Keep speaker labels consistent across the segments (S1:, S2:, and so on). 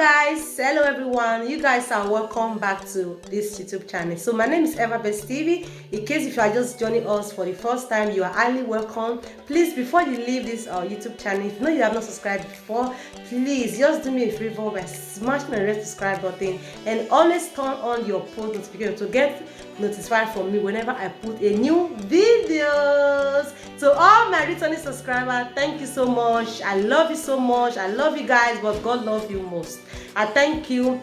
S1: guys, hello everyone, you guys are welcome back to this YouTube channel. So my name is Everbest TV. In case if you are just joining us for the first time, you are highly welcome. Please, before you leave this YouTube channel, if you know you have not subscribed before, please just do me a favor by smashing the red subscribe button and always turn on your post notification to get notified from me whenever I put a new videos. To all my returning subscribers, thank you so much. I love you so much. I love you guys, but God loves you most. I thank you.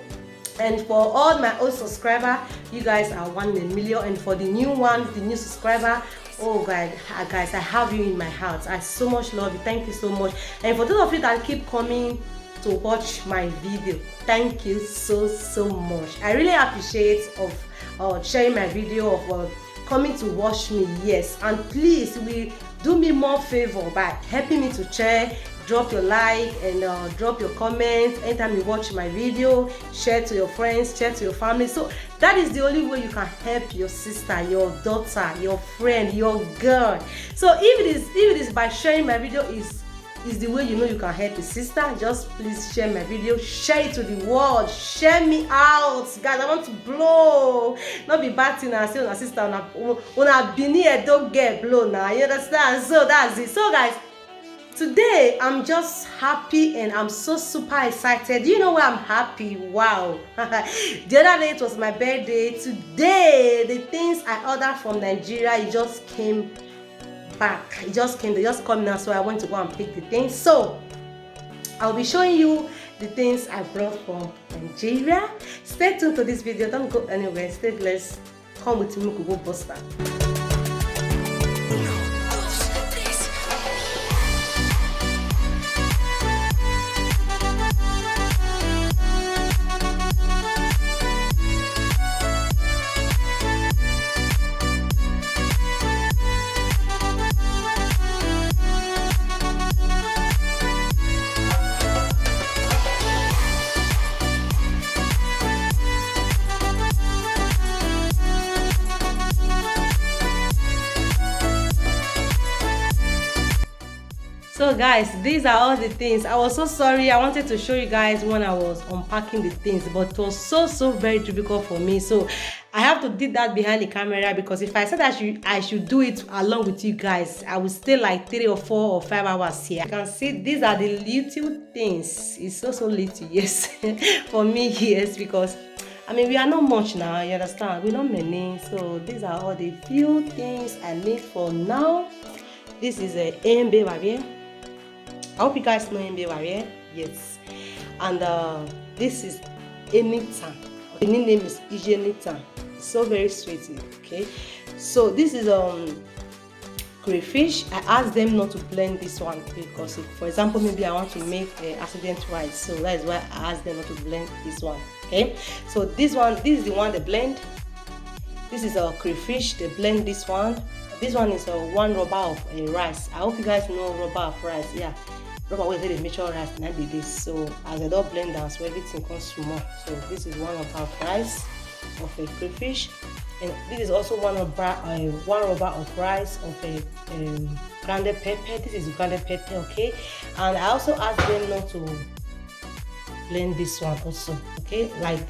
S1: And for all my old subscribers, you guys are 1 in a million. And for the new ones, the new subscriber, oh guys, I have you in my heart. I so much love you. Thank you so much. And for those of you that keep coming to watch my video, thank you so much. I really appreciate of sharing my video, of coming to watch me. Yes, and please, we do me more favor by helping me to share, drop your like and drop your comments anytime you watch my video. Share to your friends, share to your family. So that is the only way you can help your sister, your daughter, your friend, your girl. So if it is by sharing my video is the way you know you can help your sister, just please share my video, share it to the world, share me out, guys. I want to blow, not be batting and say, sister, una bini e don't get blow now, you understand? So that's it. So guys, today I'm just happy and I'm so super excited. You know why I'm happy? Wow. The other day it was my birthday. Today the things I ordered from Nigeria, it just came back. They just come now, so I went to go and pick the things. So I'll be showing you the things I brought from Nigeria. Stay tuned to this video. Don't go anywhere. Stay blessed. Come with me, we go bust that. So guys, these are all the things. I was so sorry. I wanted to show you guys when I was unpacking the things, but it was so very difficult for me. So I have to do that behind the camera, because if I said I should do it along with you guys, I would stay like 3 or 4 or 5 hours here. You can see these are the little things. It's so little, yes. For me, yes, because I mean, we are not much now, you understand? We're not many. So these are all the few things I need for now. This is a AMB barrier. I hope you guys know AMB barrier. Yes. And this is Enitan. The new name is Enitan. It's so very sweet. Okay. So this is crayfish. I asked them not to blend this one because, if, for example, maybe I want to make accident rice. So that is why I asked them not to blend this one. Okay. So this is the one they blend. This is a crayfish. They blend this one. This one is 1 rubber of rice. I hope you guys know rubber of rice. Yeah, rubber always they make sure rice not be this. So as they don't blend down, so everything comes small. So this is 1 rubber of rice of a crayfish, and this is also 1 rubber of rice of a grounded pepper. This is grounded pepper, okay. And I also asked them not to blend this one also, okay, like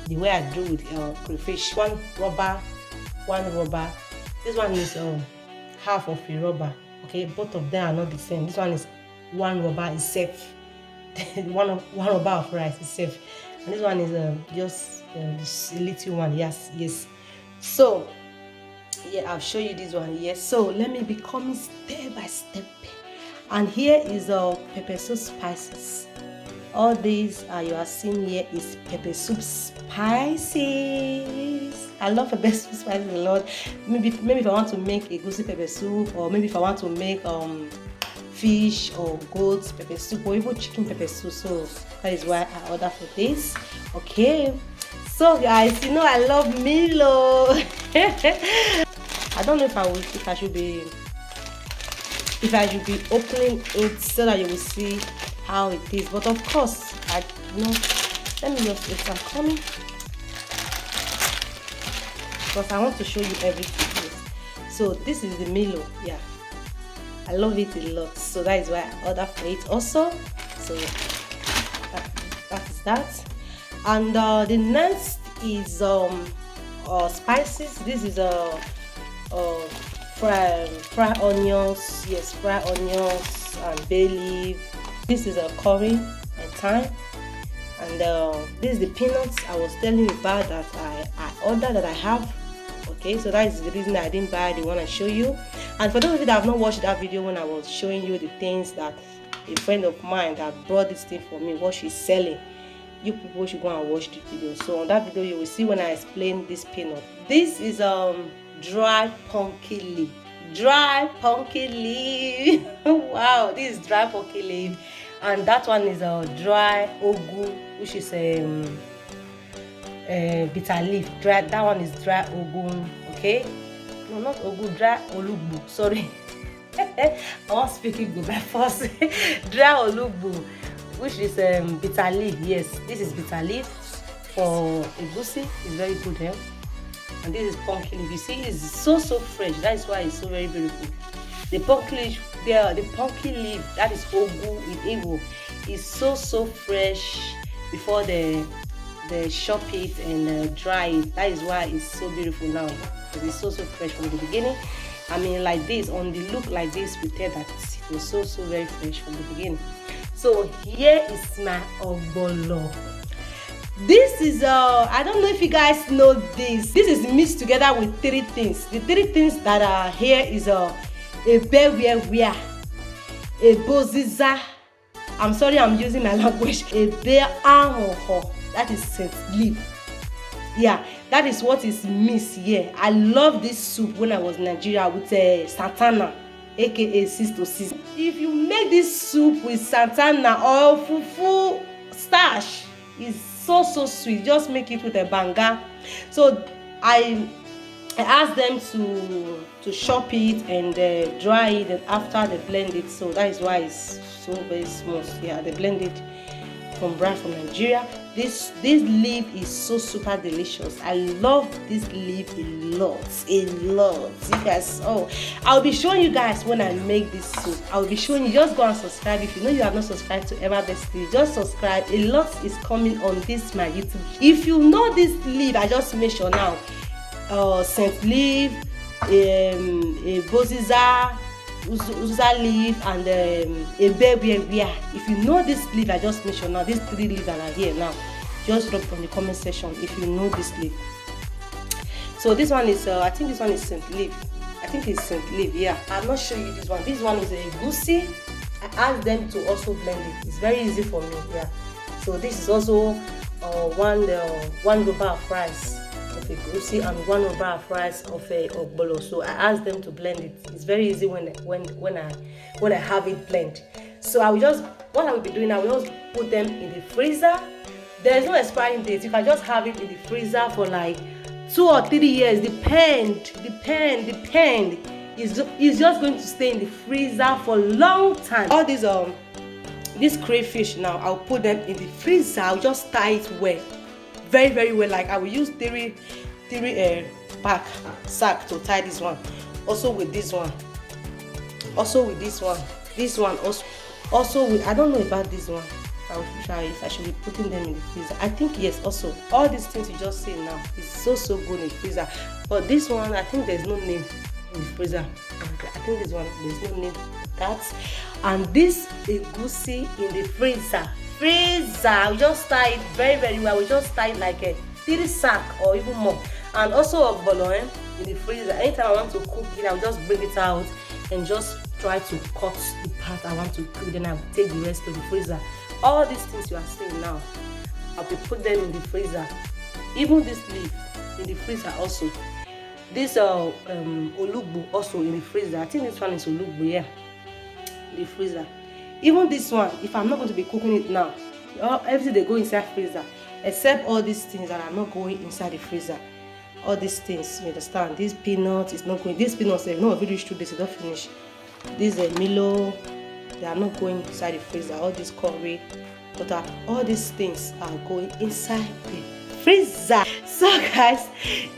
S1: the way I do with crayfish. 1 rubber, 1 rubber. This one is half of a rubber. Okay, both of them are not the same. This one is 1 rubber is safe. one rubber of rice is safe, and this one is just a little one. Yes. So yeah, I'll show you this one. Yes. So let me be coming step by step. And here is pepper soup spices. All these you are seeing here is pepper soup spices. I love pepper soup spices a lot. Maybe if I want to make a goosey pepper soup, or maybe if I want to make fish or goat pepper soup, or even chicken pepper soup. So that is why I ordered for this. Okay. So guys, you know I love Milo. I don't know if I should be opening it so that you will see how it is, but of course I know. Let me just get some coming, because I want to show you everything. So this is the Milo. Yeah, I love it a lot, so that is why I ordered for it also. So That is that. And the next is spices. This is fry onions. Yes, fry onions and bay leaf. This is a curry and thyme. And this is the peanuts I was telling you about that I ordered, that I have. Okay, so that is the reason I didn't buy the one I show you. And for those of you that have not watched that video when I was showing you the things that a friend of mine that brought this thing for me, what she's selling, you people should go and watch the video. So on that video you will see when I explain this peanut. This is dry pumpkin leaf. Dry pumpkin leaf. Wow, this is dry pumpkin leaf. And that one is a dry ogu, which is bitter leaf. Dry, that one is dry ogun. Okay, no, not ogu, dry olugbu. Sorry. I want speaking good by first. Dry olugbu, which is bitter leaf. Yes, this is bitter leaf for egusi. It's very good. Eh? And this is pumpkin leaf. You see, it's so fresh. That is why it's so very beautiful. The pumpkin leaf, the pumpkin leaf, that is ogu in Igbo, is so fresh before they chop it and dry it. That is why it's so beautiful now, because it's so fresh from the beginning. I mean, like this, on the look like this, we tell that it was so very fresh from the beginning. So here is my ogbolo. This is I don't know if you guys know this. This is mixed together with 3 things. The 3 things that are here is a bewewea, a boziza. I'm sorry, I'm using my language. A bear ahoho. That is scent leaf. Yeah, that is what is missed here. I love this soup when I was in Nigeria with Santana, aka 6 to 6. If you make this soup with Santana or fufu starch, it's so sweet. Just make it with a banga. So I asked them to chop it and dry it, and after they blend it. So that is why it's so very smooth. Yeah, they blend it from brand from Nigeria. This leaf is so super delicious. I love this leaf a lot. You guys, I'll be showing you guys when I make this soup. I'll be showing you. Just go and subscribe. If you know you have not subscribed to Eva Best TV, just subscribe. A lot is coming on this my YouTube. If you know this leaf, I just make sure now. Scent leaf, a boziza, uza leaf, and a bewewea. If you know this leaf, I just mentioned now, these 3 leaves that are here now, just drop from the comment section if you know this leaf. So this one is I think this one is scent leaf. I think it's scent leaf. Yeah, I'm not showing you this one. This one is a egusi. I asked them to also blend it. It's very easy for me. Yeah. So this is also one rubber of rice of egusi and 1 rubber of rice of ogbolo. So I asked them to blend it. It's very easy when I have it blend. So what I will be doing, I will just put them in the freezer. There is no expiring date. You can just have it in the freezer for like 2 or 3 years. Depend. It's just going to stay in the freezer for a long time. All these this crayfish now, I'll put them in the freezer. I'll just tie it well, very well. Like I will use 3 pack sack to tie this one. Also with this one. This one also with, I don't know about this one. I will try if I should be putting them in the freezer. I think yes. Also, all these things you just say now is so good in the freezer. But this one, I think there's no name in the freezer. I think this one there's no name for that. And this egusi in the freezer. We just tie it very well. We just tie it like a 3 sack or even more. And also ogbolo in the freezer. Anytime I want to cook it, I'll just bring it out and just try to cut the part I want to cook. Then I'll take the rest to the freezer. All these things you are seeing now, I'll be put them in the freezer. Even this leaf in the freezer also. This olugbu also in the freezer. I think this one is olugbu, yeah, in the freezer. Even this one, if I'm not going to be cooking it now, everything they go inside freezer, except all these things that are not going inside the freezer. All these things, you understand? This peanut is not going. These peanuts, they no already reach 2 days, they don't finish. This Milo, they are not going inside the freezer. All this curry, butter, all these things are going inside the freezer. So guys,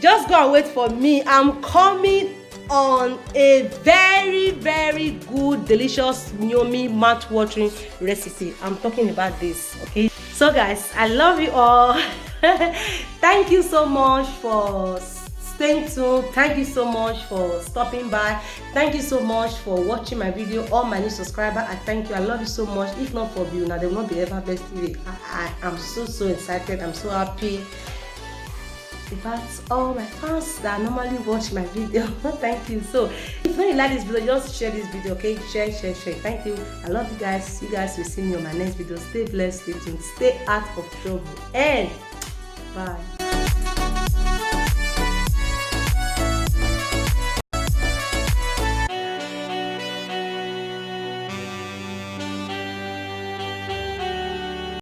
S1: just go and wait for me. I'm coming on a very good, delicious, yummy, mouth-watering recipe. I'm talking about this, okay? So guys, I love you all. Thank you so much for staying tuned. Thank you so much for stopping by. Thank you so much for watching my video. All my new subscribers, I thank you. I love you so much. If not for you, now there will not be Everbest TV. I am so excited. I'm so happy. About all my fans that normally watch my video. Thank you. So if you like this video, just share this video, okay? Share. Thank you. I love you guys. You guys will see me on my next video. Stay blessed, stay tuned, stay out of trouble, and bye.